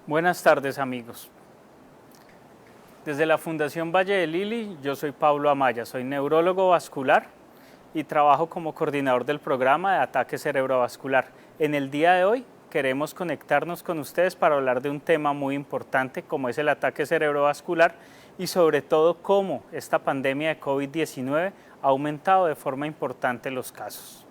Buenas tardes, amigos. Desde la Fundación Valle de Lili, yo soy Pablo Amaya, soy neurólogo vascular y trabajo como coordinador del programa de ataque cerebrovascular. En el día de hoy queremos conectarnos con ustedes para hablar de un tema muy importante como es el ataque cerebrovascular y sobre todo cómo esta pandemia de COVID-19 ha aumentado de forma importante los casos.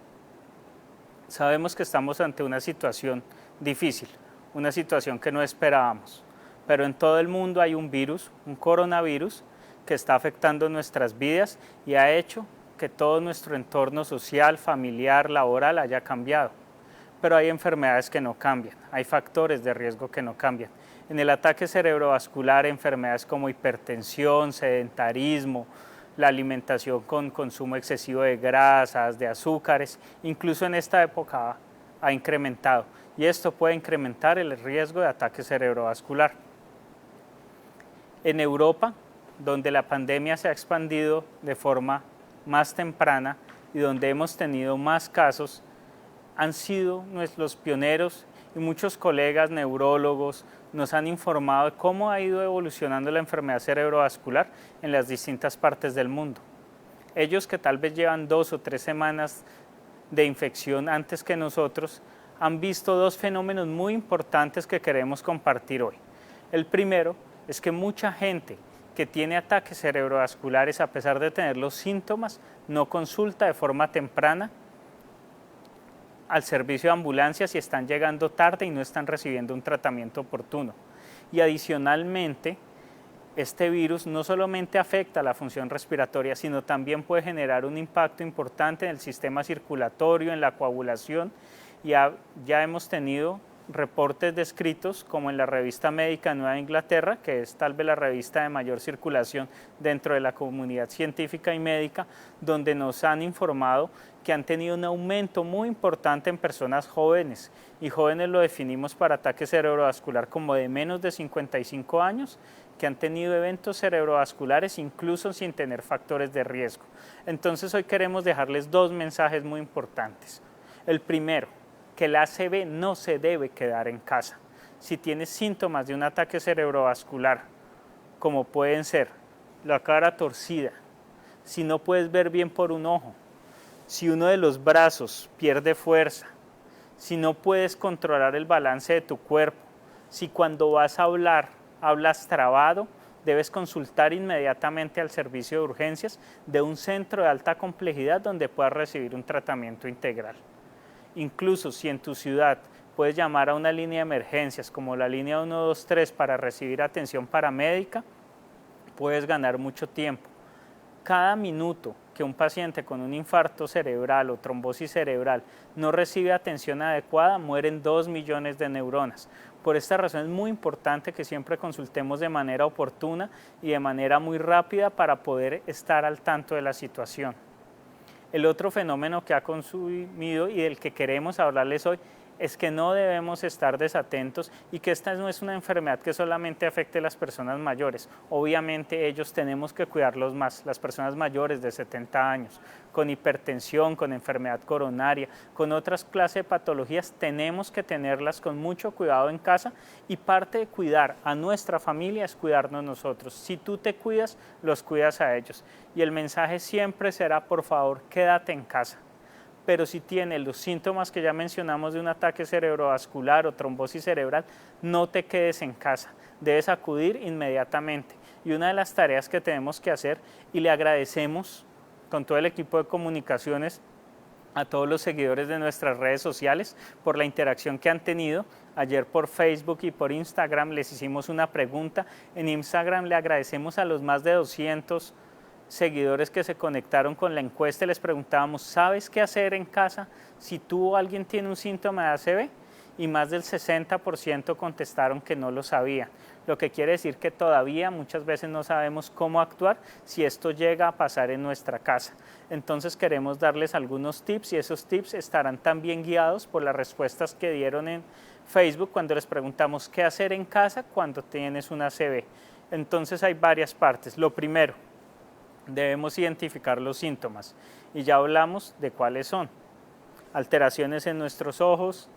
Sabemos que estamos ante una situación difícil, una situación que no esperábamos, pero en todo el mundo hay un virus, un coronavirus, que está afectando nuestras vidas y ha hecho que todo nuestro entorno social, familiar, laboral haya cambiado. Pero hay enfermedades que no cambian, hay factores de riesgo que no cambian. En el ataque cerebrovascular, enfermedades como hipertensión, sedentarismo, la alimentación con consumo excesivo de grasas, de azúcares, incluso en esta época ha incrementado y esto puede incrementar el riesgo de ataque cerebrovascular. En Europa, donde la pandemia se ha expandido de forma más temprana y donde hemos tenido más casos, han sido nuestros pioneros y muchos colegas neurólogos nos han informado de cómo ha ido evolucionando la enfermedad cerebrovascular en las distintas partes del mundo. Ellos que tal vez llevan 2 o 3 semanas de infección antes que nosotros, han visto dos fenómenos muy importantes que queremos compartir hoy. El primero es que mucha gente que tiene ataques cerebrovasculares, a pesar de tener los síntomas, no consulta de forma temprana al servicio de ambulancias y están llegando tarde y no están recibiendo un tratamiento oportuno. Y adicionalmente, este virus no solamente afecta la función respiratoria, sino también puede generar un impacto importante en el sistema circulatorio, en la coagulación. Ya hemos tenido reportes descritos como en la revista médica Nueva Inglaterra, que es tal vez la revista de mayor circulación dentro de la comunidad científica y médica, donde nos han informado que han tenido un aumento muy importante en personas jóvenes, y jóvenes lo definimos para ataque cerebrovascular como de menos de 55 años, que han tenido eventos cerebrovasculares incluso sin tener factores de riesgo. Entonces hoy queremos dejarles dos mensajes muy importantes. El primero, que el ACV no se debe quedar en casa. Si tienes síntomas de un ataque cerebrovascular, como pueden ser la cara torcida, si no puedes ver bien por un ojo, si uno de los brazos pierde fuerza, si no puedes controlar el balance de tu cuerpo, si cuando vas a hablar hablas trabado, debes consultar inmediatamente al servicio de urgencias de un centro de alta complejidad donde puedas recibir un tratamiento integral. Incluso si en tu ciudad puedes llamar a una línea de emergencias como la línea 123 para recibir atención paramédica, puedes ganar mucho tiempo. Cada minuto que un paciente con un infarto cerebral o trombosis cerebral no recibe atención adecuada, mueren 2 millones de neuronas. Por esta razón es muy importante que siempre consultemos de manera oportuna y de manera muy rápida para poder estar al tanto de la situación. El otro fenómeno que ha consumido y del que queremos hablarles hoy es que no debemos estar desatentos y que esta no es una enfermedad que solamente afecte a las personas mayores. Obviamente ellos tenemos que cuidarlos más, las personas mayores de 70 años, con hipertensión, con enfermedad coronaria, con otras clases de patologías, tenemos que tenerlas con mucho cuidado en casa y parte de cuidar a nuestra familia es cuidarnos nosotros. Si tú te cuidas, los cuidas a ellos. Y el mensaje siempre será, por favor, quédate en casa. Pero si tienes los síntomas que ya mencionamos de un ataque cerebrovascular o trombosis cerebral, no te quedes en casa, debes acudir inmediatamente. Y una de las tareas que tenemos que hacer, y le agradecemos con todo el equipo de comunicaciones a todos los seguidores de nuestras redes sociales por la interacción que han tenido. Ayer por Facebook y por Instagram les hicimos una pregunta. En Instagram le agradecemos a los más de 200 seguidores que se conectaron con la encuesta y les preguntábamos, ¿sabes qué hacer en casa si tú o alguien tiene un síntoma de ACV? Y más del 60% contestaron que no lo sabían, lo que quiere decir que todavía muchas veces no sabemos cómo actuar si esto llega a pasar en nuestra casa. Entonces queremos darles algunos tips y esos tips estarán también guiados por las respuestas que dieron en Facebook cuando les preguntamos qué hacer en casa cuando tienes un ACV. Entonces hay varias partes. Lo primero, debemos identificar los síntomas y ya hablamos de cuáles son. Alteraciones en nuestros ojos,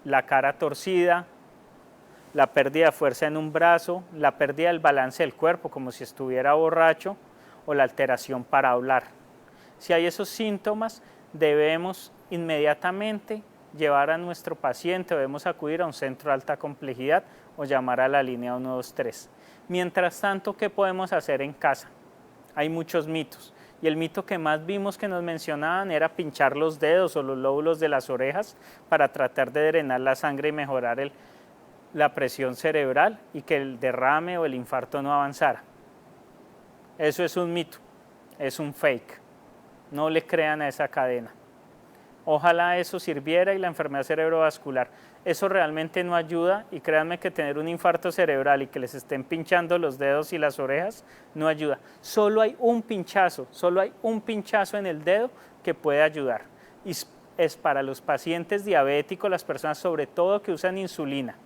la cara torcida, la pérdida de fuerza en un brazo, la pérdida del balance del cuerpo, como si estuviera borracho, o la alteración para hablar. Si hay esos síntomas, debemos inmediatamente llevar a nuestro paciente, debemos acudir a un centro de alta complejidad o llamar a la línea 123. Mientras tanto, ¿qué podemos hacer en casa? Hay muchos mitos. Y el mito que más vimos que nos mencionaban era pinchar los dedos o los lóbulos de las orejas para tratar de drenar la sangre y mejorar la presión cerebral y que el derrame o el infarto no avanzara. Eso es un mito, es un fake. No le crean a esa cadena. Ojalá eso sirviera y la enfermedad cerebrovascular. Eso realmente no ayuda y créanme que tener un infarto cerebral y que les estén pinchando los dedos y las orejas no ayuda. Solo hay un pinchazo en el dedo que puede ayudar. Y es para los pacientes diabéticos, las personas sobre todo que usan insulina.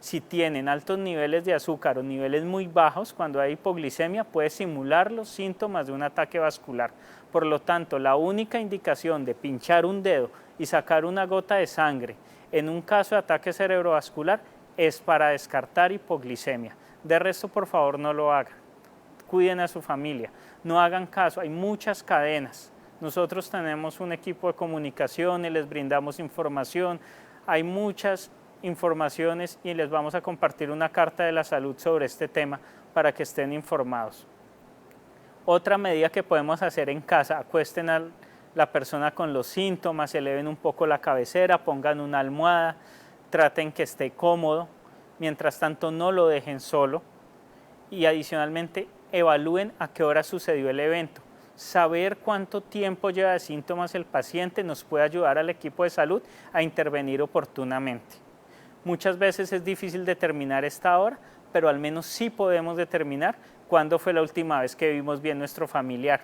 Si tienen altos niveles de azúcar o niveles muy bajos, cuando hay hipoglicemia, puede simular los síntomas de un ataque vascular. Por lo tanto, la única indicación de pinchar un dedo y sacar una gota de sangre en un caso de ataque cerebrovascular es para descartar hipoglicemia. De resto, por favor, no lo hagan. Cuiden a su familia, no hagan caso, hay muchas cadenas. Nosotros tenemos un equipo de comunicación y les brindamos información, hay muchas informaciones y les vamos a compartir una carta de la salud sobre este tema para que estén informados. Otra medida que podemos hacer en casa, acuesten a la persona con los síntomas, eleven un poco la cabecera, pongan una almohada, traten que esté cómodo, mientras tanto no lo dejen solo y adicionalmente evalúen a qué hora sucedió el evento. Saber cuánto tiempo lleva de síntomas el paciente nos puede ayudar al equipo de salud a intervenir oportunamente. Muchas veces es difícil determinar esta hora, pero al menos sí podemos determinar cuándo fue la última vez que vimos bien nuestro familiar.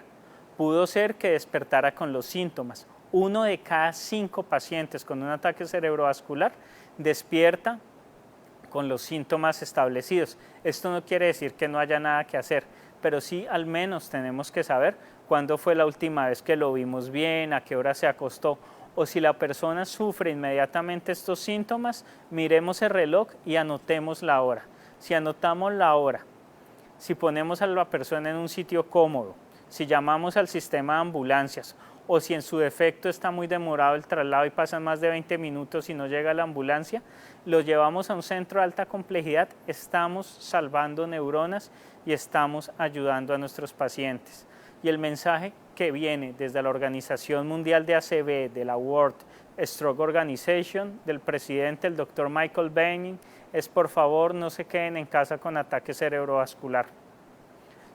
Pudo ser que despertara con los síntomas. 1 de cada 5 pacientes con un ataque cerebrovascular despierta con los síntomas establecidos. Esto no quiere decir que no haya nada que hacer, pero sí al menos tenemos que saber cuándo fue la última vez que lo vimos bien, a qué hora se acostó. O si la persona sufre inmediatamente estos síntomas, miremos el reloj y anotemos la hora. Si anotamos la hora, si ponemos a la persona en un sitio cómodo, si llamamos al sistema de ambulancias o si en su defecto está muy demorado el traslado y pasan más de 20 minutos y no llega la ambulancia, lo llevamos a un centro de alta complejidad, estamos salvando neuronas y estamos ayudando a nuestros pacientes. Y el mensaje que viene desde la Organización Mundial de ACV, de la World Stroke Organization, del presidente, el doctor Michael Benning, es por favor no se queden en casa con ataque cerebrovascular.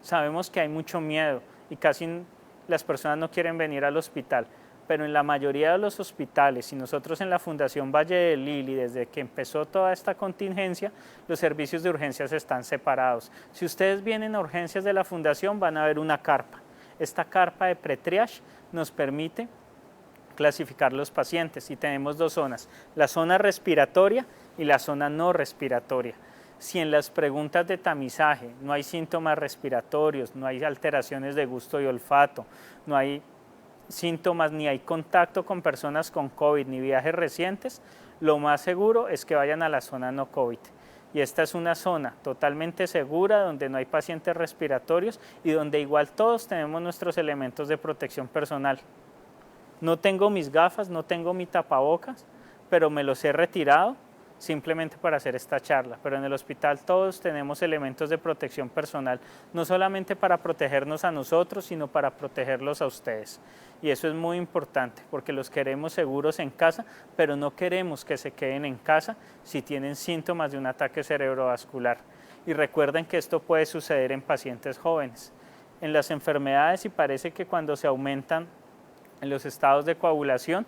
Sabemos que hay mucho miedo y casi las personas no quieren venir al hospital, pero en la mayoría de los hospitales y nosotros en la Fundación Valle del Lili, desde que empezó toda esta contingencia, los servicios de urgencias están separados. Si ustedes vienen a urgencias de la Fundación van a ver una carpa. Esta carpa de pre-triage nos permite clasificar los pacientes y tenemos 2 zonas, la zona respiratoria y la zona no respiratoria. Si en las preguntas de tamizaje no hay síntomas respiratorios, no hay alteraciones de gusto y olfato, no hay síntomas ni hay contacto con personas con COVID ni viajes recientes, lo más seguro es que vayan a la zona no COVID. Y esta es una zona totalmente segura donde no hay pacientes respiratorios y donde igual todos tenemos nuestros elementos de protección personal. No tengo mis gafas, no tengo mi tapabocas, pero me los he retirado simplemente para hacer esta charla. Pero en el hospital todos tenemos elementos de protección personal, no solamente para protegernos a nosotros, sino para protegerlos a ustedes. Y eso es muy importante porque los queremos seguros en casa, pero no queremos que se queden en casa si tienen síntomas de un ataque cerebrovascular. Y recuerden que esto puede suceder en pacientes jóvenes. En las enfermedades, y parece que cuando se aumentan en los estados de coagulación,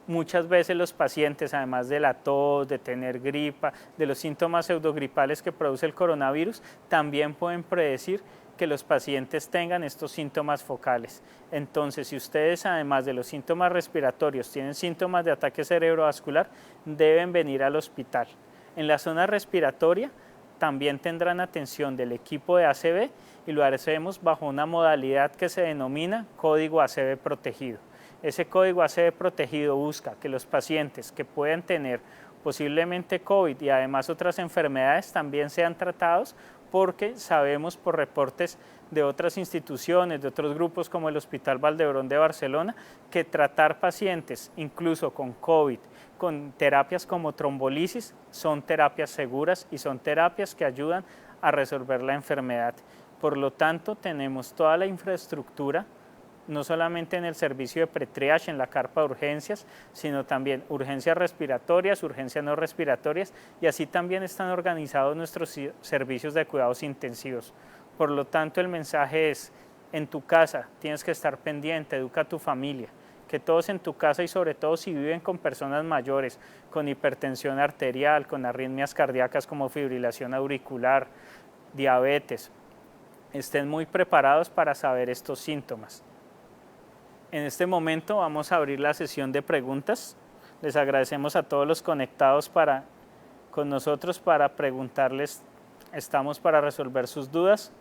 muchas veces los pacientes, además de la tos, de tener gripa, de los síntomas pseudogripales que produce el coronavirus, también pueden predecir que los pacientes tengan estos síntomas focales. Entonces, si ustedes, además de los síntomas respiratorios, tienen síntomas de ataque cerebrovascular, deben venir al hospital. En la zona respiratoria también tendrán atención del equipo de ACV y lo haremos bajo una modalidad que se denomina código ACV protegido. Ese código ACV protegido busca que los pacientes que puedan tener posiblemente COVID y además otras enfermedades, también sean tratados, porque sabemos por reportes de otras instituciones, de otros grupos como el Hospital Valdebrón de Barcelona, que tratar pacientes incluso con COVID, con terapias como trombolisis, son terapias seguras y son terapias que ayudan a resolver la enfermedad. Por lo tanto, tenemos toda la infraestructura, no solamente en el servicio de pre-triage, en la carpa de urgencias, sino también urgencias respiratorias, urgencias no respiratorias, y así también están organizados nuestros servicios de cuidados intensivos. Por lo tanto, el mensaje es, en tu casa tienes que estar pendiente, educa a tu familia, que todos en tu casa y sobre todo si viven con personas mayores, con hipertensión arterial, con arritmias cardíacas como fibrilación auricular, diabetes, estén muy preparados para saber estos síntomas. En este momento vamos a abrir la sesión de preguntas. Les agradecemos a todos los conectados con nosotros para preguntarles, estamos para resolver sus dudas.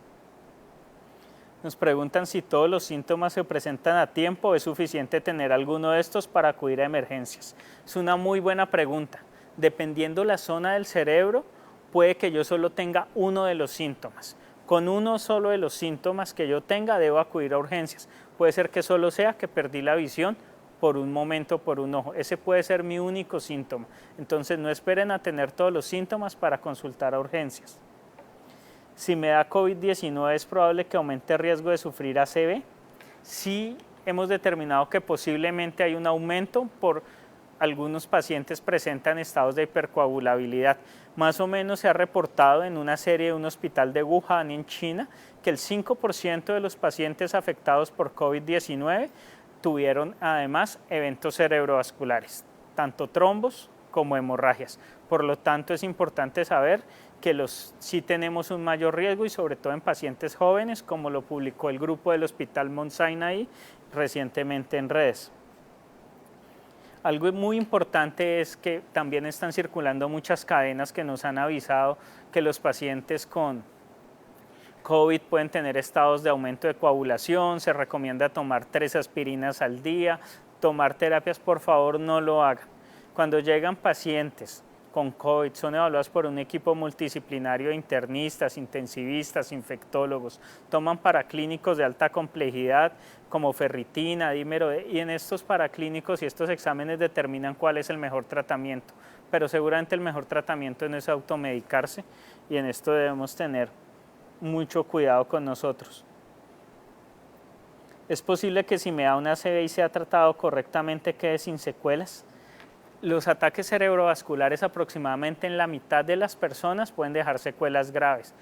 Nos preguntan si todos los síntomas se presentan a tiempo o es suficiente tener alguno de estos para acudir a emergencias. Es una muy buena pregunta. Dependiendo la zona del cerebro, puede que yo solo tenga uno de los síntomas. Con uno solo de los síntomas que yo tenga, debo acudir a urgencias. Puede ser que solo sea que perdí la visión por un momento, por un ojo. Ese puede ser mi único síntoma. Entonces no esperen a tener todos los síntomas para consultar a urgencias. Si me da COVID-19, ¿es probable que aumente el riesgo de sufrir ACV? Sí, hemos determinado que posiblemente hay un aumento por algunos pacientes presentan estados de hipercoagulabilidad. Más o menos se ha reportado en una serie de un hospital de Wuhan en China que el 5% de los pacientes afectados por COVID-19 tuvieron además eventos cerebrovasculares, tanto trombos como hemorragias. Por lo tanto, es importante saber que sí tenemos un mayor riesgo y sobre todo en pacientes jóvenes, como lo publicó el grupo del Hospital Mount Sinai recientemente en redes. Algo muy importante es que también están circulando muchas cadenas que nos han avisado que los pacientes con COVID pueden tener estados de aumento de coagulación, se recomienda tomar 3 aspirinas al día, tomar terapias, por favor no lo hagan. Cuando llegan pacientes con COVID, son evaluados por un equipo multidisciplinario de internistas, intensivistas, infectólogos, toman paraclínicos de alta complejidad como ferritina, dímero D, y en estos paraclínicos y estos exámenes determinan cuál es el mejor tratamiento, pero seguramente el mejor tratamiento no es automedicarse y en esto debemos tener mucho cuidado con nosotros. Es posible que si me da una ACV y sea tratado correctamente quede sin secuelas. Los ataques cerebrovasculares aproximadamente en la mitad de las personas pueden dejar secuelas graves,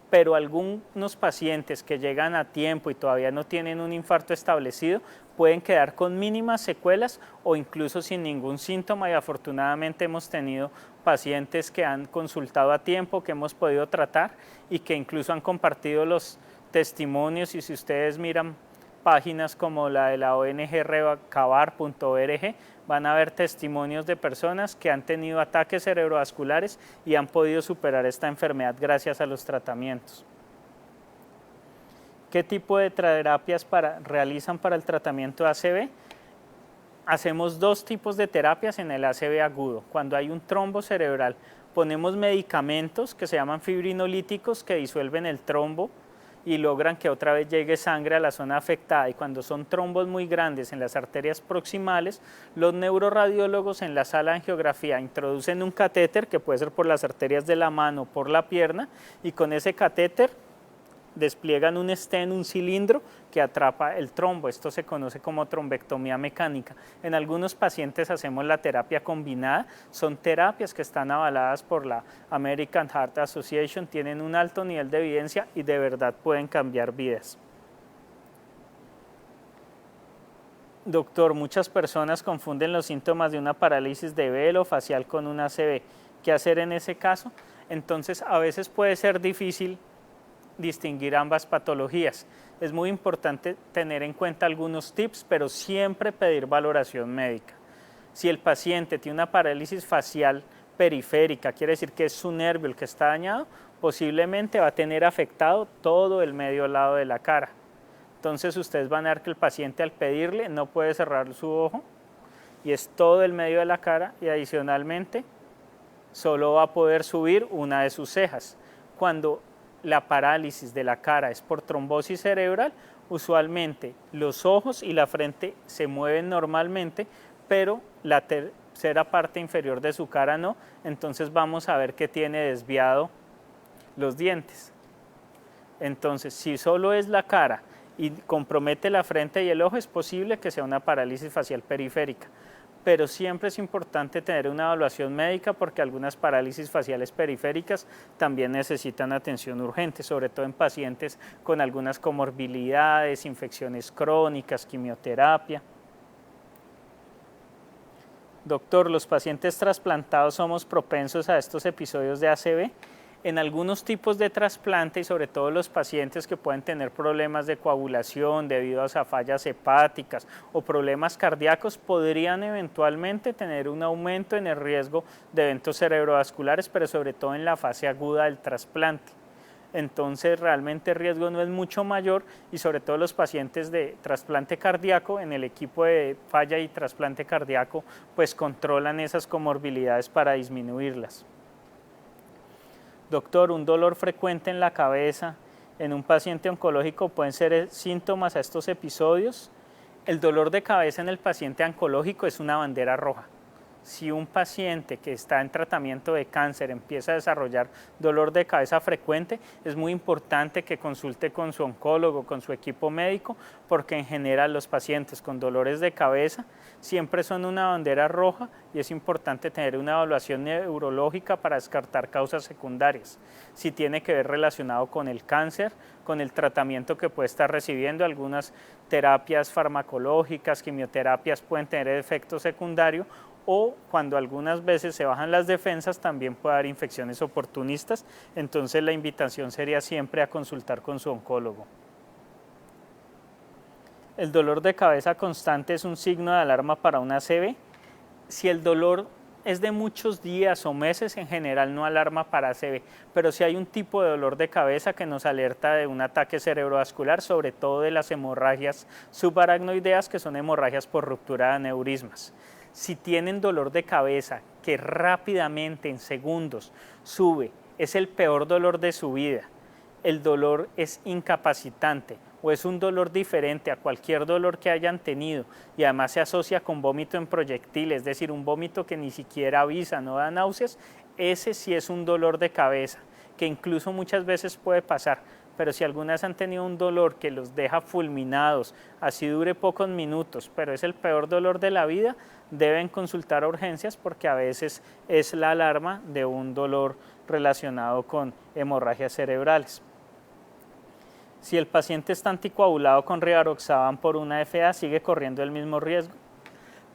pero algunos pacientes que llegan a tiempo y todavía no tienen un infarto establecido pueden quedar con mínimas secuelas o incluso sin ningún síntoma, y afortunadamente hemos tenido pacientes que han consultado a tiempo, que hemos podido tratar y que incluso han compartido los testimonios, y si ustedes miran páginas como la de la ONG recabar.org, van a ver testimonios de personas que han tenido ataques cerebrovasculares y han podido superar esta enfermedad gracias a los tratamientos. ¿Qué tipo de terapias realizan para el tratamiento de ACV? Hacemos 2 tipos de terapias en el ACV agudo. Cuando hay un trombo cerebral, ponemos medicamentos que se llaman fibrinolíticos que disuelven el trombo y logran que otra vez llegue sangre a la zona afectada, y cuando son trombos muy grandes en las arterias proximales, los neuroradiólogos en la sala de angiografía introducen un catéter que puede ser por las arterias de la mano o por la pierna, y con ese catéter despliegan un stent, un cilindro que atrapa el trombo. Esto se conoce como trombectomía mecánica. En algunos pacientes hacemos la terapia combinada, son terapias que están avaladas por la American Heart Association, tienen un alto nivel de evidencia y de verdad pueden cambiar vidas. Doctor, muchas personas confunden los síntomas de una parálisis de velo facial con una ACV. ¿Qué hacer en ese caso? Entonces, a veces puede ser difícil distinguir ambas patologías. Es muy importante tener en cuenta algunos tips, pero siempre pedir valoración médica. Si el paciente tiene una parálisis facial periférica, quiere decir que es su nervio el que está dañado, posiblemente va a tener afectado todo el medio lado de la cara. Entonces ustedes van a ver que el paciente, al pedirle, no puede cerrar su ojo y es todo el medio de la cara, y adicionalmente solo va a poder subir una de sus cejas. Cuando la parálisis de la cara es por trombosis cerebral, usualmente los ojos y la frente se mueven normalmente, pero la tercera parte inferior de su cara no, entonces vamos a ver que tiene desviado los dientes. Entonces, si solo es la cara y compromete la frente y el ojo, es posible que sea una parálisis facial periférica, pero siempre es importante tener una evaluación médica porque algunas parálisis faciales periféricas también necesitan atención urgente, sobre todo en pacientes con algunas comorbilidades, infecciones crónicas, quimioterapia. Doctor, ¿los pacientes trasplantados somos propensos a estos episodios de ACV? En algunos tipos de trasplante y sobre todo los pacientes que pueden tener problemas de coagulación debido a fallas hepáticas o problemas cardíacos podrían eventualmente tener un aumento en el riesgo de eventos cerebrovasculares, pero sobre todo en la fase aguda del trasplante. Entonces realmente el riesgo no es mucho mayor y sobre todo los pacientes de trasplante cardíaco, en el equipo de falla y trasplante cardíaco, pues controlan esas comorbilidades para disminuirlas. Doctor, un dolor frecuente en la cabeza en un paciente oncológico pueden ser síntomas a estos episodios. El dolor de cabeza en el paciente oncológico es una bandera roja. Si un paciente que está en tratamiento de cáncer empieza a desarrollar dolor de cabeza frecuente, es muy importante que consulte con su oncólogo, con su equipo médico, porque en general los pacientes con dolores de cabeza siempre son una bandera roja y es importante tener una evaluación neurológica para descartar causas secundarias. Si tiene que ver relacionado con el cáncer, con el tratamiento que puede estar recibiendo, algunas terapias farmacológicas, quimioterapias pueden tener efecto secundario, o cuando algunas veces se bajan las defensas también puede haber infecciones oportunistas, entonces la invitación sería siempre a consultar con su oncólogo. El dolor de cabeza constante es un signo de alarma para una ACV. Si el dolor es de muchos días o meses, en general no alarma para ACV, pero si hay un tipo de dolor de cabeza que nos alerta de un ataque cerebrovascular, sobre todo de las hemorragias subaracnoideas, que son hemorragias por ruptura de aneurismas. Si tienen dolor de cabeza que rápidamente en segundos sube, es el peor dolor de su vida, el dolor es incapacitante o es un dolor diferente a cualquier dolor que hayan tenido y además se asocia con vómito en proyectil, es decir, un vómito que ni siquiera avisa, no da náuseas, ese sí es un dolor de cabeza, que incluso muchas veces puede pasar. Pero si algunas han tenido un dolor que los deja fulminados, así dure pocos minutos, pero es el peor dolor de la vida, deben consultar a urgencias porque a veces es la alarma de un dolor relacionado con hemorragias cerebrales. Si el paciente está anticoagulado con rivaroxaban por una FA, sigue corriendo el mismo riesgo.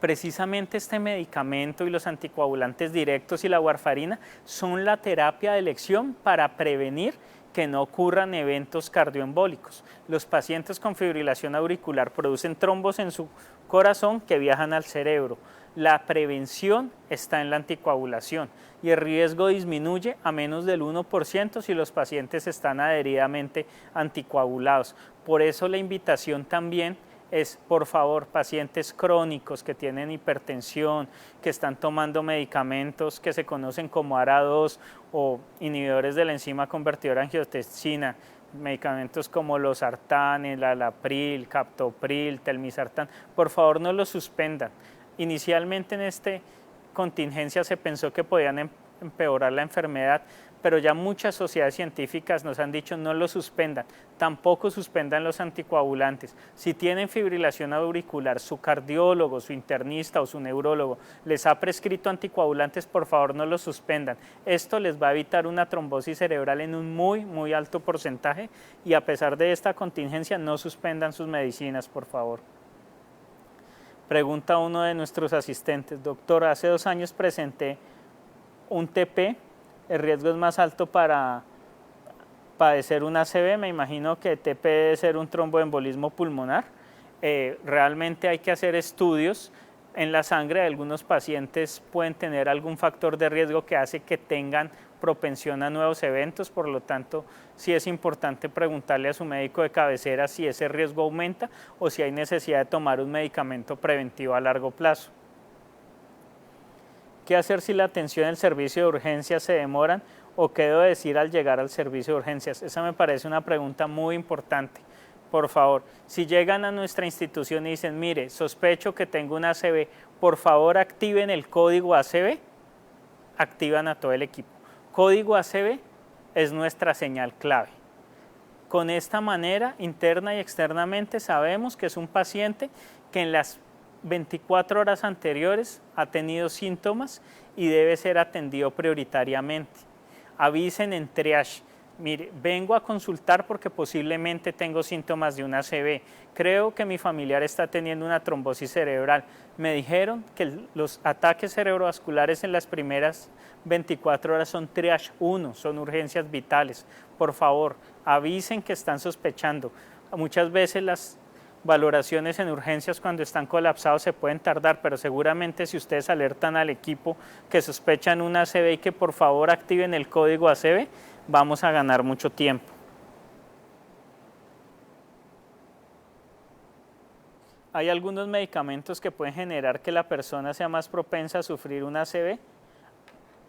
Precisamente este medicamento y los anticoagulantes directos y la warfarina son la terapia de elección para prevenir que no ocurran eventos cardioembólicos. Los pacientes con fibrilación auricular producen trombos en su corazón que viajan al cerebro. La prevención está en la anticoagulación y el riesgo disminuye a menos del 1% si los pacientes están adheridamente anticoagulados. Por eso la invitación también es, por favor, pacientes crónicos que tienen hipertensión, que están tomando medicamentos que se conocen como ARA2 o inhibidores de la enzima convertidora de angiotensina, medicamentos como los losartán, el alapril, captopril, telmisartán, por favor no los suspendan. Inicialmente en esta contingencia se pensó que podían empeorar la enfermedad, pero ya muchas sociedades científicas nos han dicho no lo suspendan, tampoco suspendan los anticoagulantes. Si tienen fibrilación auricular, su cardiólogo, su internista o su neurólogo les ha prescrito anticoagulantes, por favor no los suspendan. Esto les va a evitar una trombosis cerebral en un muy alto porcentaje y a pesar de esta contingencia no suspendan sus medicinas, por favor. Pregunta uno de nuestros asistentes: doctor, hace 2 años presenté un TP, el riesgo es más alto para padecer una ACV, me imagino que TP debe ser un tromboembolismo pulmonar. Realmente hay que hacer estudios en la sangre, algunos pacientes pueden tener algún factor de riesgo que hace que tengan propensión a nuevos eventos, por lo tanto sí es importante preguntarle a su médico de cabecera si ese riesgo aumenta o si hay necesidad de tomar un medicamento preventivo a largo plazo. ¿Qué hacer si la atención en el servicio de urgencias se demoran o qué debo decir al llegar al servicio de urgencias? Esa me parece una pregunta muy importante. Por favor, si llegan a nuestra institución y dicen, mire, sospecho que tengo una ACV, por favor activen el código ACV, activan a todo el equipo. Código ACV es nuestra señal clave. Con esta manera, interna y externamente, sabemos que es un paciente que en las 24 horas anteriores ha tenido síntomas y debe ser atendido prioritariamente. Avisen en triage. Mire, vengo a consultar porque posiblemente tengo síntomas de una ACV. Creo que mi familiar está teniendo una trombosis cerebral. Me dijeron que los ataques cerebrovasculares en las primeras 24 horas son triage 1, son urgencias vitales. Por favor, avisen que están sospechando. Muchas veces las valoraciones en urgencias cuando están colapsados se pueden tardar, pero seguramente si ustedes alertan al equipo que sospechan una ACV y que por favor activen el código ACV, vamos a ganar mucho tiempo. Hay algunos medicamentos que pueden generar que la persona sea más propensa a sufrir una ACV.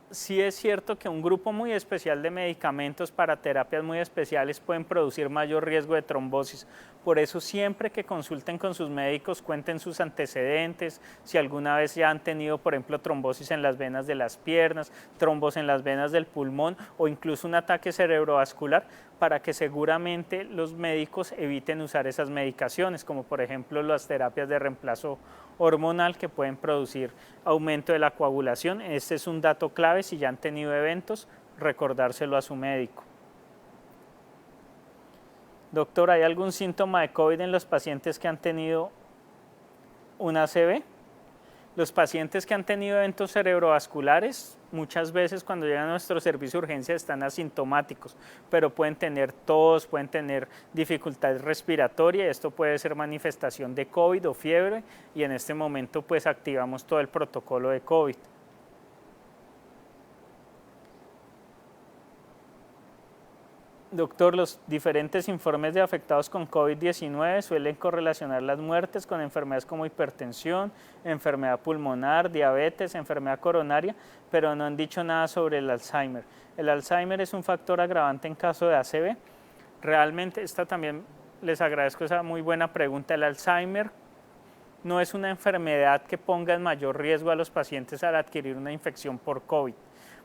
Sí es cierto que un grupo muy especial de medicamentos para terapias muy especiales pueden producir mayor riesgo de trombosis. Por eso siempre que consulten con sus médicos cuenten sus antecedentes, si alguna vez ya han tenido, por ejemplo, trombosis en las venas de las piernas, trombos en las venas del pulmón o incluso un ataque cerebrovascular, para que seguramente los médicos eviten usar esas medicaciones, como por ejemplo las terapias de reemplazo hormonal que pueden producir aumento de la coagulación. Este es un dato clave, si ya han tenido eventos, recordárselo a su médico. Doctor, ¿hay algún síntoma de COVID en los pacientes que han tenido una ACV? Los pacientes que han tenido eventos cerebrovasculares, muchas veces cuando llegan a nuestro servicio de urgencia están asintomáticos, pero pueden tener tos, pueden tener dificultad respiratoria, esto puede ser manifestación de COVID o fiebre, y en este momento pues activamos todo el protocolo de COVID. Doctor, los diferentes informes de afectados con COVID-19 suelen correlacionar las muertes con enfermedades como hipertensión, enfermedad pulmonar, diabetes, enfermedad coronaria, pero no han dicho nada sobre el Alzheimer. El Alzheimer es un factor agravante en caso de ACV. Realmente, esta también les agradezco esa muy buena pregunta. El Alzheimer no es una enfermedad que ponga en mayor riesgo a los pacientes al adquirir una infección por COVID,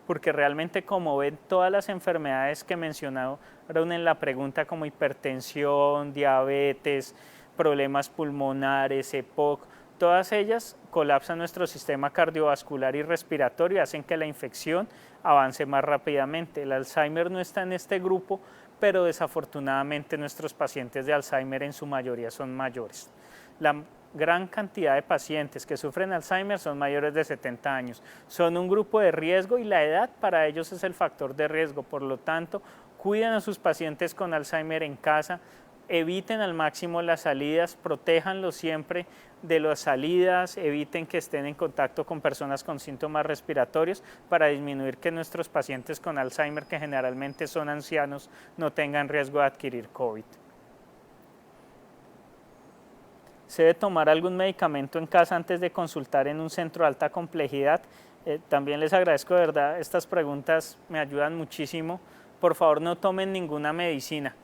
porque realmente, como ven, todas las enfermedades que mencionaron en la pregunta como hipertensión, diabetes, problemas pulmonares, EPOC, todas ellas colapsan nuestro sistema cardiovascular y respiratorio y hacen que la infección avance más rápidamente. El Alzheimer no está en este grupo, pero desafortunadamente nuestros pacientes de Alzheimer en su mayoría son mayores. La gran cantidad de pacientes que sufren Alzheimer son mayores de 70 años. Son un grupo de riesgo y la edad para ellos es el factor de riesgo. Por lo tanto, cuiden a sus pacientes con Alzheimer en casa, eviten al máximo las salidas, protéjanlos siempre de las salidas, eviten que estén en contacto con personas con síntomas respiratorios para disminuir que nuestros pacientes con Alzheimer, que generalmente son ancianos, no tengan riesgo de adquirir COVID. ¿Se debe tomar algún medicamento en casa antes de consultar en un centro de alta complejidad? También les agradezco de verdad, estas preguntas me ayudan muchísimo. Por favor, no tomen ninguna medicina.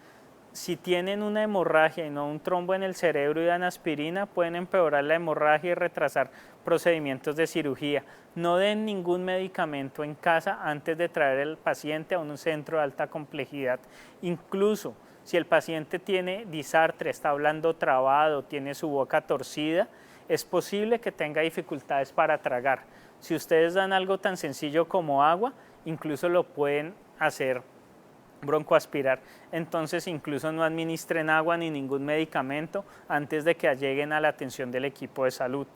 Si tienen una hemorragia y no un trombo en el cerebro y dan aspirina, pueden empeorar la hemorragia y retrasar procedimientos de cirugía. No den ningún medicamento en casa antes de traer al paciente a un centro de alta complejidad. Incluso si el paciente tiene disartria, está hablando trabado, tiene su boca torcida, es posible que tenga dificultades para tragar. Si ustedes dan algo tan sencillo como agua, incluso lo pueden hacer broncoaspirar. Entonces, incluso no administren agua ni ningún medicamento antes de que lleguen a la atención del equipo de salud.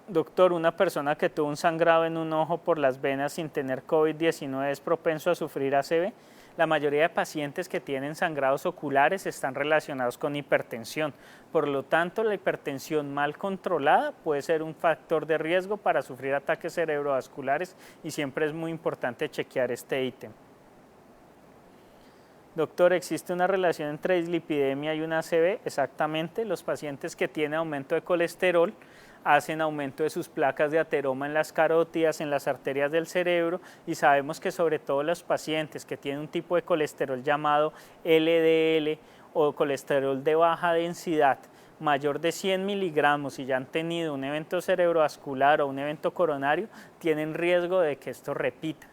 Doctor, una persona que tuvo un sangrado en un ojo por las venas sin tener COVID-19 es propenso a sufrir ACV. La mayoría de pacientes que tienen sangrados oculares están relacionados con hipertensión. Por lo tanto, la hipertensión mal controlada puede ser un factor de riesgo para sufrir ataques cerebrovasculares y siempre es muy importante chequear este ítem. Doctor, ¿existe una relación entre dislipidemia y una ACV? Exactamente, los pacientes que tienen aumento de colesterol hacen aumento de sus placas de ateroma en las carótidas, en las arterias del cerebro, y sabemos que sobre todo los pacientes que tienen un tipo de colesterol llamado LDL o colesterol de baja densidad mayor de 100 miligramos y ya han tenido un evento cerebrovascular o un evento coronario, tienen riesgo de que esto repita.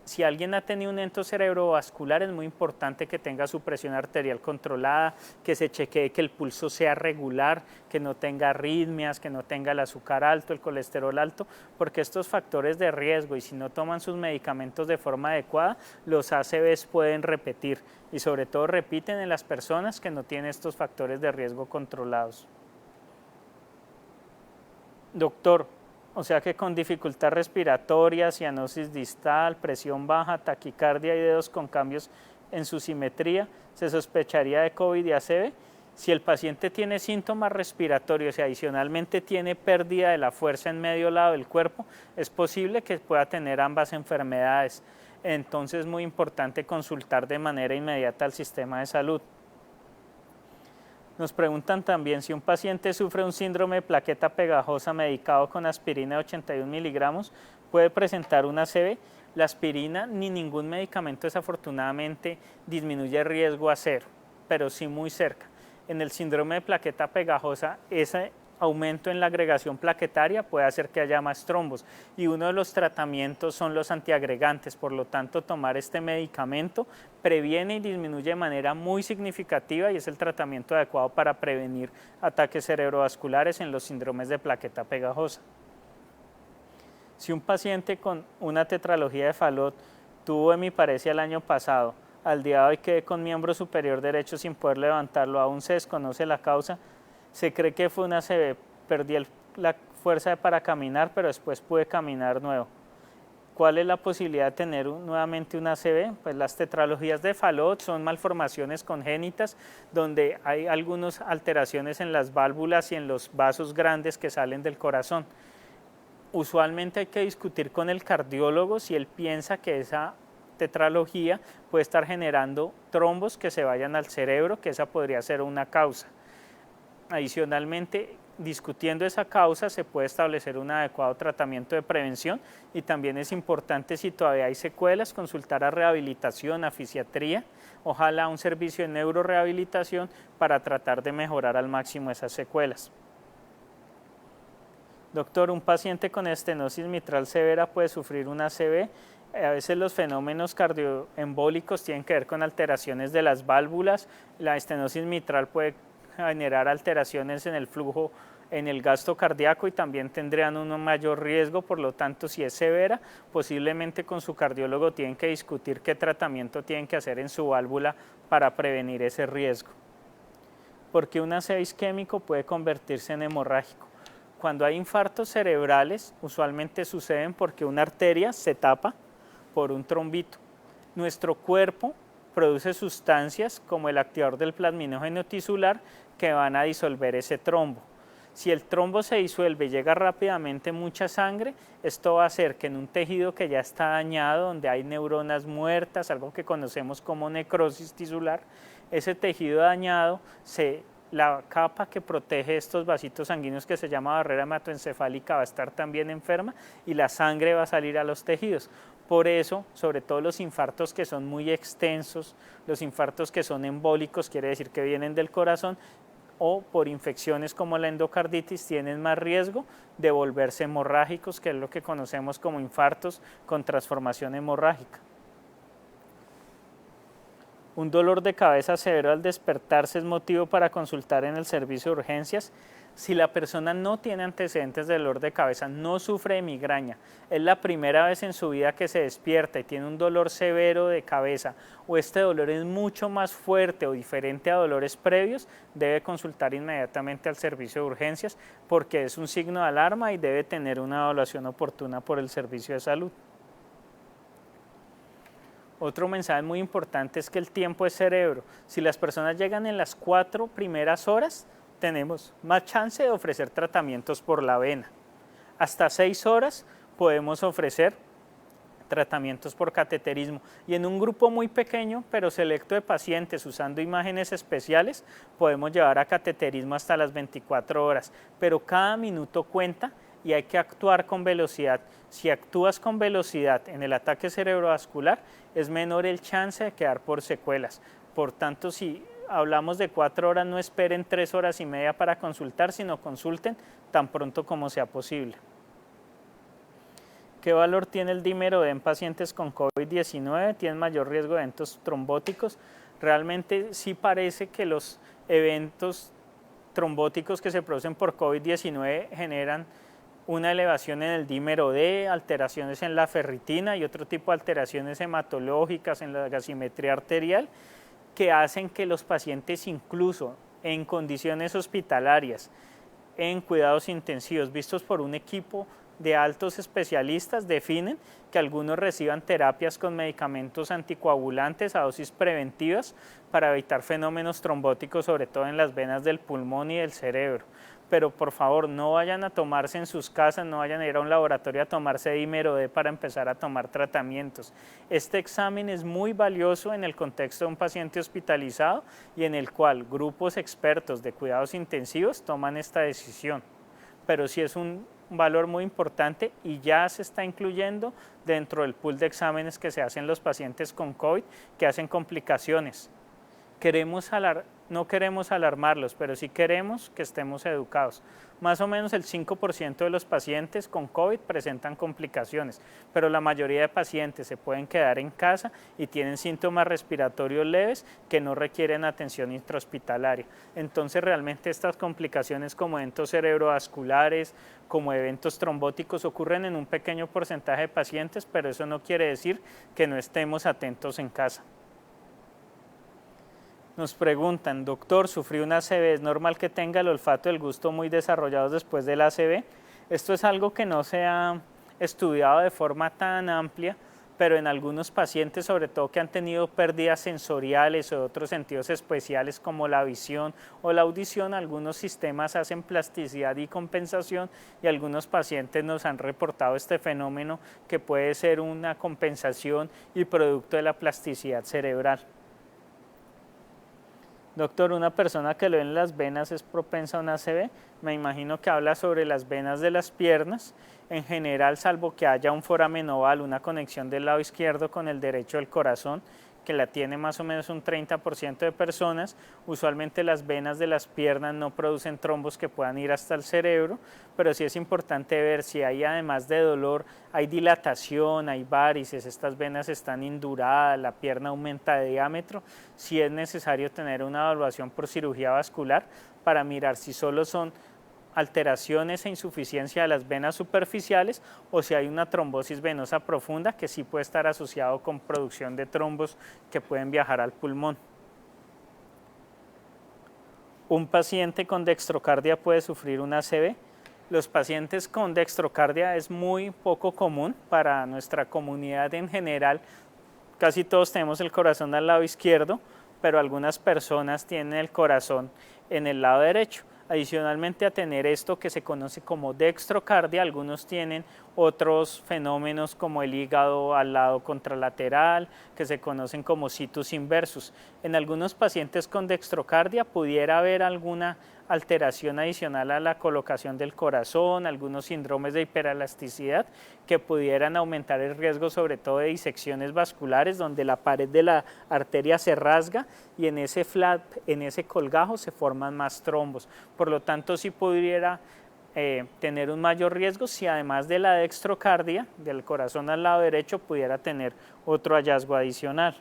Si alguien ha tenido un evento cerebrovascular, es muy importante que tenga su presión arterial controlada, que se chequee que el pulso sea regular, que no tenga arritmias, que no tenga el azúcar alto, el colesterol alto, porque estos factores de riesgo, y si no toman sus medicamentos de forma adecuada, los ACVs pueden repetir, y sobre todo repiten en las personas que no tienen estos factores de riesgo controlados. Doctor, o sea que con dificultad respiratoria, cianosis distal, presión baja, taquicardia y dedos con cambios en su simetría, ¿se sospecharía de COVID y ACV? Si el paciente tiene síntomas respiratorios y adicionalmente tiene pérdida de la fuerza en medio lado del cuerpo, es posible que pueda tener ambas enfermedades. Entonces es muy importante consultar de manera inmediata al sistema de salud. Nos preguntan también si un paciente sufre un síndrome de plaqueta pegajosa medicado con aspirina de 81 miligramos, ¿puede presentar una ACV? La aspirina ni ningún medicamento desafortunadamente disminuye el riesgo a cero, pero sí muy cerca. En el síndrome de plaqueta pegajosa, ese aumento en la agregación plaquetaria puede hacer que haya más trombos y uno de los tratamientos son los antiagregantes, por lo tanto tomar este medicamento previene y disminuye de manera muy significativa y es el tratamiento adecuado para prevenir ataques cerebrovasculares en los síndromes de plaqueta pegajosa. Si un paciente con una tetralogía de Fallot tuvo hemiparesia el año pasado, al día de hoy quedé con miembro superior derecho sin poder levantarlo, aún se desconoce la causa, se cree que fue una ACV, perdí la fuerza para caminar, pero después pude caminar nuevo. ¿Cuál es la posibilidad de tener nuevamente una ACV? Pues las tetralogías de Fallot son malformaciones congénitas donde hay algunas alteraciones en las válvulas y en los vasos grandes que salen del corazón. Usualmente hay que discutir con el cardiólogo si él piensa que esa tetralogía puede estar generando trombos que se vayan al cerebro, que esa podría ser una causa. Adicionalmente, discutiendo esa causa, se puede establecer un adecuado tratamiento de prevención y también es importante, si todavía hay secuelas, consultar a rehabilitación, a fisiatría, ojalá un servicio de neurorehabilitación para tratar de mejorar al máximo esas secuelas. Doctor, un paciente con estenosis mitral severa puede sufrir una ACV. A veces los fenómenos cardioembólicos tienen que ver con alteraciones de las válvulas. La estenosis mitral puede generar alteraciones en el flujo, en el gasto cardíaco y también tendrían un mayor riesgo, por lo tanto si es severa, posiblemente con su cardiólogo tienen que discutir qué tratamiento tienen que hacer en su válvula para prevenir ese riesgo. Porque un ACV isquémico puede convertirse en hemorrágico. Cuando hay infartos cerebrales, usualmente suceden porque una arteria se tapa por un trombito. Nuestro cuerpo produce sustancias como el activador del plasminógeno tisular que van a disolver ese trombo. Si el trombo se disuelve y llega rápidamente mucha sangre, esto va a hacer que en un tejido que ya está dañado, donde hay neuronas muertas, algo que conocemos como necrosis tisular, ese tejido dañado, la capa que protege estos vasitos sanguíneos que se llama barrera hematoencefálica va a estar también enferma y la sangre va a salir a los tejidos. Por eso, sobre todo los infartos que son muy extensos, los infartos que son embólicos, quiere decir que vienen del corazón, o por infecciones como la endocarditis, tienen más riesgo de volverse hemorrágicos, que es lo que conocemos como infartos con transformación hemorrágica. Un dolor de cabeza severo al despertarse es motivo para consultar en el servicio de urgencias. Si la persona no tiene antecedentes de dolor de cabeza, no sufre de migraña, es la primera vez en su vida que se despierta y tiene un dolor severo de cabeza o este dolor es mucho más fuerte o diferente a dolores previos, debe consultar inmediatamente al servicio de urgencias porque es un signo de alarma y debe tener una evaluación oportuna por el servicio de salud. Otro mensaje muy importante es que el tiempo es cerebro. Si las personas llegan en las 4 primeras horas, tenemos más chance de ofrecer tratamientos por la vena. Hasta 6 horas podemos ofrecer tratamientos por cateterismo. Y en un grupo muy pequeño, pero selecto de pacientes usando imágenes especiales, podemos llevar a cateterismo hasta las 24 horas. Pero cada minuto cuenta y hay que actuar con velocidad. Si actúas con velocidad en el ataque cerebrovascular, es menor el chance de quedar por secuelas. Por tanto, si hablamos de 4 horas, no esperen 3 horas y media para consultar, sino consulten tan pronto como sea posible. ¿Qué valor tiene el dímero D en pacientes con COVID-19? ¿Tienen mayor riesgo de eventos trombóticos? Realmente sí parece que los eventos trombóticos que se producen por COVID-19 generan una elevación en el dímero D, alteraciones en la ferritina y otro tipo de alteraciones hematológicas en la gasimetría arterial que hacen que los pacientes, incluso en condiciones hospitalarias, en cuidados intensivos, vistos por un equipo de altos especialistas, definen que algunos reciban terapias con medicamentos anticoagulantes a dosis preventivas para evitar fenómenos trombóticos, sobre todo en las venas del pulmón y del cerebro. Pero por favor, no vayan a tomarse en sus casas, no vayan a ir a un laboratorio a tomarse dímero D para empezar a tomar tratamientos. Este examen es muy valioso en el contexto de un paciente hospitalizado y en el cual grupos expertos de cuidados intensivos toman esta decisión. Pero sí es un valor muy importante y ya se está incluyendo dentro del pool de exámenes que se hacen los pacientes con COVID que hacen complicaciones. No queremos alarmarlos, pero sí queremos que estemos educados. Más o menos el 5% de los pacientes con COVID presentan complicaciones, pero la mayoría de pacientes se pueden quedar en casa y tienen síntomas respiratorios leves que no requieren atención intrahospitalaria. Entonces realmente estas complicaciones como eventos cerebrovasculares, como eventos trombóticos ocurren en un pequeño porcentaje de pacientes, pero eso no quiere decir que no estemos atentos en casa. Nos preguntan, doctor, sufrí una ACV, ¿es normal que tenga el olfato y el gusto muy desarrollados después de la ACV? Esto es algo que no se ha estudiado de forma tan amplia, pero en algunos pacientes, sobre todo que han tenido pérdidas sensoriales o otros sentidos especiales como la visión o la audición, algunos sistemas hacen plasticidad y compensación y algunos pacientes nos han reportado este fenómeno que puede ser una compensación y producto de la plasticidad cerebral. Doctor, ¿una persona que lo ve en las venas es propensa a una ACV? Me imagino que habla sobre las venas de las piernas. En general, salvo que haya un foramen oval, una conexión del lado izquierdo con el derecho del corazón, que la tiene más o menos un 30% de personas, usualmente las venas de las piernas no producen trombos que puedan ir hasta el cerebro, pero sí es importante ver si hay, además de dolor, hay dilatación, hay varices, estas venas están induradas, la pierna aumenta de diámetro, sí es necesario tener una evaluación por cirugía vascular para mirar si solo son alteraciones e insuficiencia de las venas superficiales o si hay una trombosis venosa profunda que sí puede estar asociado con producción de trombos que pueden viajar al pulmón. ¿Un paciente con dextrocardia puede sufrir una ACV? Los pacientes con dextrocardia es muy poco común para nuestra comunidad en general. Casi todos tenemos el corazón al lado izquierdo, pero algunas personas tienen el corazón en el lado derecho. Adicionalmente a tener esto que se conoce como dextrocardia, algunos tienen otros fenómenos como el hígado al lado contralateral, que se conocen como situs inversus. En algunos pacientes con dextrocardia pudiera haber alguna alteración adicional a la colocación del corazón, algunos síndromes de hiperelasticidad que pudieran aumentar el riesgo sobre todo de disecciones vasculares donde la pared de la arteria se rasga y en ese flap, en ese colgajo se forman más trombos. Por lo tanto, sí pudiera tener un mayor riesgo si además de la dextrocardia, del corazón al lado derecho, pudiera tener otro hallazgo adicional.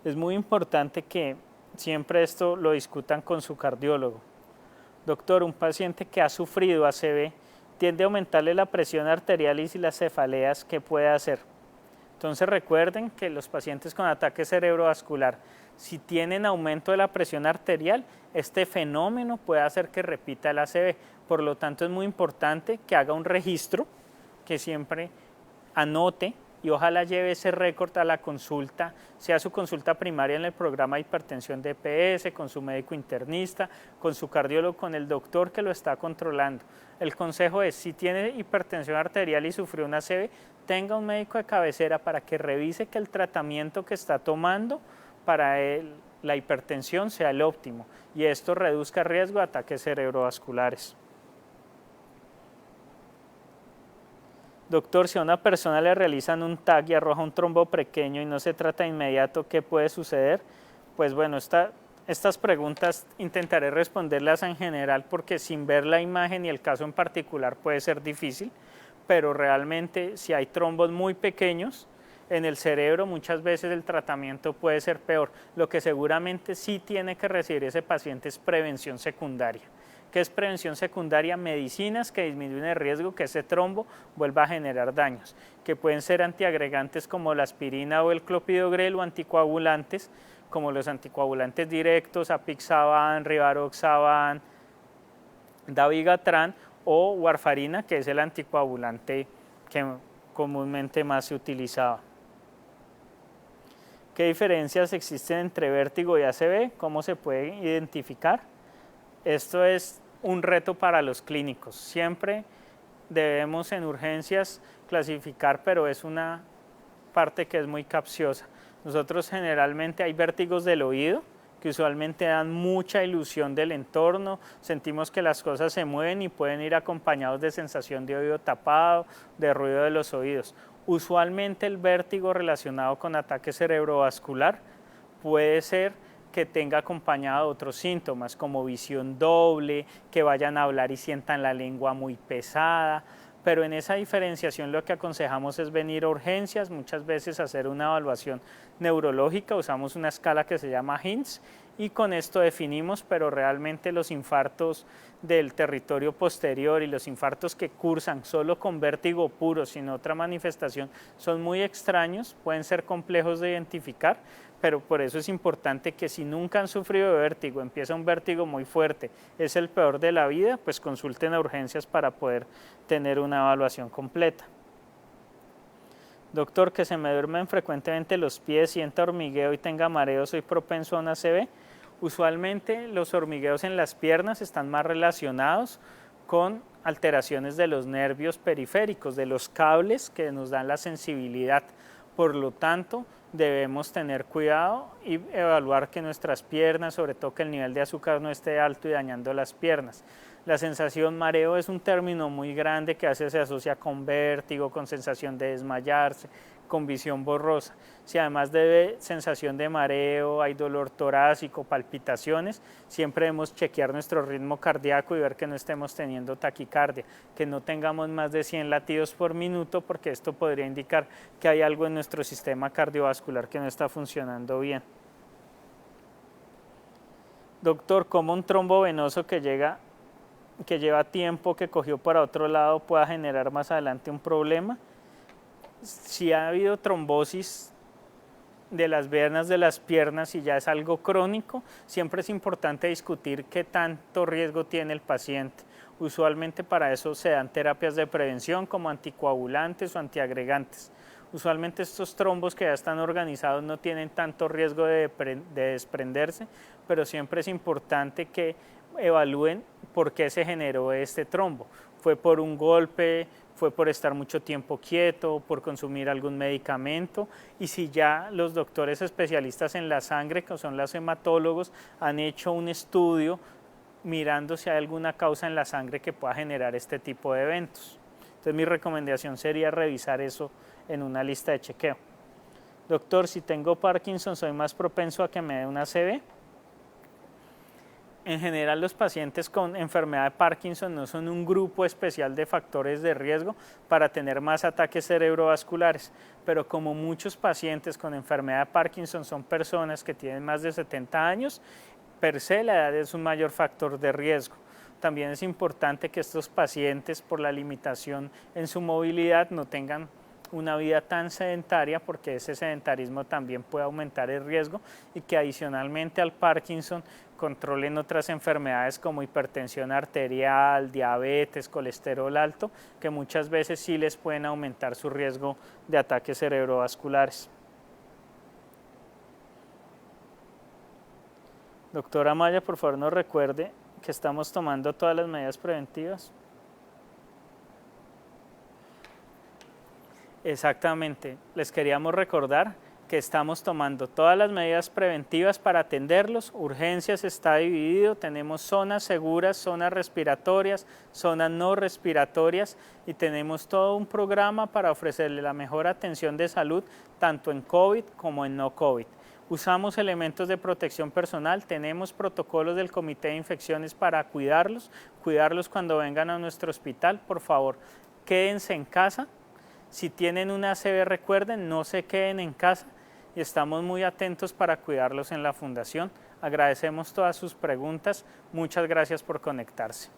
Es muy importante que siempre esto lo discutan con su cardiólogo. Doctor, un paciente que ha sufrido ACV tiende a aumentarle la presión arterial y las cefaleas, ¿qué puede hacer? Entonces recuerden que los pacientes con ataque cerebrovascular, si tienen aumento de la presión arterial, este fenómeno puede hacer que repita el ACV. Por lo tanto, es muy importante que haga un registro, que siempre anote y ojalá lleve ese récord a la consulta, sea su consulta primaria en el programa de hipertensión de EPS, con su médico internista, con su cardiólogo, con el doctor que lo está controlando. El consejo es, si tiene hipertensión arterial y sufrió una ACV, tenga un médico de cabecera para que revise que el tratamiento que está tomando para la hipertensión sea el óptimo y esto reduzca el riesgo de ataques cerebrovasculares. Doctor, si a una persona le realizan un TAC y arroja un trombo pequeño y no se trata de inmediato, ¿qué puede suceder? Pues bueno, estas preguntas intentaré responderlas en general porque sin ver la imagen y el caso en particular puede ser difícil, pero realmente si hay trombos muy pequeños en el cerebro, muchas veces el tratamiento puede ser peor. Lo que seguramente sí tiene que recibir ese paciente es prevención secundaria. ¿Qué es prevención secundaria? Medicinas que disminuyen el riesgo que ese trombo vuelva a generar daños, que pueden ser antiagregantes como la aspirina o el clopidogrel o anticoagulantes como los anticoagulantes directos, apixaban, rivaroxaban, dabigatran o warfarina, que es el anticoagulante que comúnmente más se utilizaba. ¿Qué diferencias existen entre vértigo y ACV? ¿Cómo se puede identificar? Esto es un reto para los clínicos. Siempre debemos en urgencias clasificar, pero es una parte que es muy capciosa. Nosotros generalmente hay vértigos del oído que usualmente dan mucha ilusión del entorno, sentimos que las cosas se mueven y pueden ir acompañados de sensación de oído tapado, de ruido de los oídos. Usualmente el vértigo relacionado con ataque cerebrovascular puede ser que tenga acompañado otros síntomas como visión doble, que vayan a hablar y sientan la lengua muy pesada, pero en esa diferenciación lo que aconsejamos es venir a urgencias, muchas veces hacer una evaluación neurológica, usamos una escala que se llama HINTS y con esto definimos, pero realmente los infartos del territorio posterior y los infartos que cursan solo con vértigo puro, sin otra manifestación, son muy extraños, pueden ser complejos de identificar, pero por eso es importante que si nunca han sufrido de vértigo, empieza un vértigo muy fuerte, es el peor de la vida, pues consulten a urgencias para poder tener una evaluación completa. Doctor, que se me duermen frecuentemente los pies, sienta hormigueo y tenga mareo, ¿soy propenso a una ACV? Usualmente los hormigueos en las piernas están más relacionados con alteraciones de los nervios periféricos, de los cables que nos dan la sensibilidad. Por lo tanto, debemos tener cuidado y evaluar que nuestras piernas, sobre todo que el nivel de azúcar no esté alto y dañando las piernas. La sensación mareo es un término muy grande que a veces se asocia con vértigo, con sensación de desmayarse, con visión borrosa. Si además de sensación de mareo, hay dolor torácico, palpitaciones, siempre debemos chequear nuestro ritmo cardíaco y ver que no estemos teniendo taquicardia, que no tengamos más de 100 latidos por minuto, porque esto podría indicar que hay algo en nuestro sistema cardiovascular que no está funcionando bien. Doctor, ¿cómo un trombo venoso que lleva tiempo, que cogió para otro lado, pueda generar más adelante un problema? Si ha habido trombosis de las venas de las piernas y ya es algo crónico, siempre es importante discutir qué tanto riesgo tiene el paciente. Usualmente para eso se dan terapias de prevención como anticoagulantes o antiagregantes. Usualmente estos trombos que ya están organizados no tienen tanto riesgo de desprenderse, pero siempre es importante que evalúen por qué se generó este trombo. ¿Fue por un golpe? ¿Fue por estar mucho tiempo quieto? ¿Por consumir algún medicamento? Y si ya los doctores especialistas en la sangre, que son los hematólogos, han hecho un estudio mirando si hay alguna causa en la sangre que pueda generar este tipo de eventos. Entonces mi recomendación sería revisar eso en una lista de chequeo. Doctor, si tengo Parkinson, ¿soy más propenso a que me dé una ACV? En general, los pacientes con enfermedad de Parkinson no son un grupo especial de factores de riesgo para tener más ataques cerebrovasculares, pero como muchos pacientes con enfermedad de Parkinson son personas que tienen más de 70 años, per se la edad es un mayor factor de riesgo. También es importante que estos pacientes, por la limitación en su movilidad, no tengan una vida tan sedentaria, porque ese sedentarismo también puede aumentar el riesgo, y que adicionalmente al Parkinson controlen otras enfermedades como hipertensión arterial, diabetes, colesterol alto, que muchas veces sí les pueden aumentar su riesgo de ataques cerebrovasculares. Doctora Maya, por favor nos recuerde que estamos tomando todas las medidas preventivas. Exactamente, les queríamos recordar que estamos tomando todas las medidas preventivas para atenderlos. Urgencias está dividido, tenemos zonas seguras, zonas respiratorias, zonas no respiratorias y tenemos todo un programa para ofrecerle la mejor atención de salud tanto en COVID como en no COVID. Usamos elementos de protección personal, tenemos protocolos del Comité de Infecciones para cuidarlos cuando vengan a nuestro hospital. Por favor, quédense en casa. Si tienen una ACV, recuerden, no se queden en casa y estamos muy atentos para cuidarlos en la Fundación. Agradecemos todas sus preguntas. Muchas gracias por conectarse.